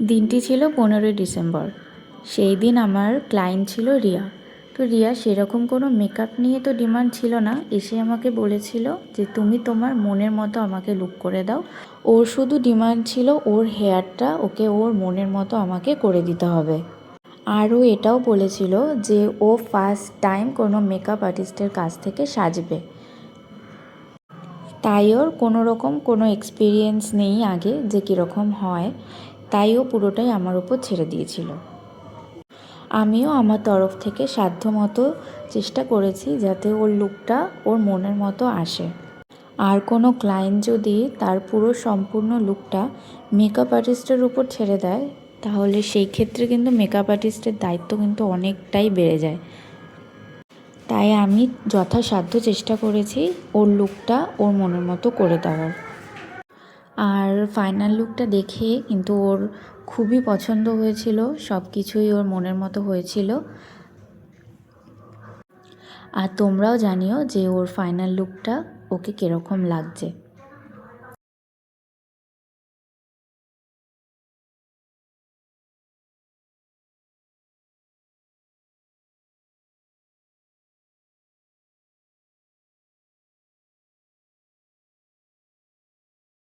দিনটি ছিল 15 ডিসেম্বর। সেই দিন আমার ক্লায়েন্ট ছিল রিয়া। তো রিয়া সেরকম কোনো মেকআপ নিয়ে তো ডিমান্ড ছিল না, এসে আমাকে বলেছিল যে তুমি তোমার মনের মতো আমাকে লুক করে দাও। ওর শুধু ডিমান্ড ছিল ওর হেয়ারটা ওকে ওর মনের মতো আমাকে করে দিতে হবে। আর ও এটাও বলেছিল যে ও ফার্স্ট টাইম কোনো মেকআপ আর্টিস্টের কাছ থেকে সাজবে, তাই ওর কোনো রকম কোনো এক্সপিরিয়েন্স নেই আগে যে কীরকম হয়, তাই ও পুরোটাই আমার উপর ছেড়ে দিয়েছিল। আমিও আমার তরফ থেকে সাধ্যমতো চেষ্টা করেছি যাতে ওর লুকটা ওর মনের মতো আসে। আর কোনো ক্লায়েন্ট যদি তার পুরো সম্পূর্ণ লুকটা মেকআপ আর্টিস্টের উপর ছেড়ে দেয়, তাহলে সেই ক্ষেত্রে কিন্তু মেকআপ আর্টিস্টের দায়িত্ব কিন্তু অনেকটাই বেড়ে যায়। তাই আমি যথাসাধ্য চেষ্টা করেছি ওর লুকটা ওর মনের মতো করে দেওয়ার। আর ফাইনাল লুকটা দেখে কিন্তু ওর খুবই পছন্দ হয়েছিল, সব কিছুই ওর মনের মতো হয়েছিল। আর তোমরাও জানিও যে ওর ফাইনাল লুকটা ওকে কীরকম লাগছে।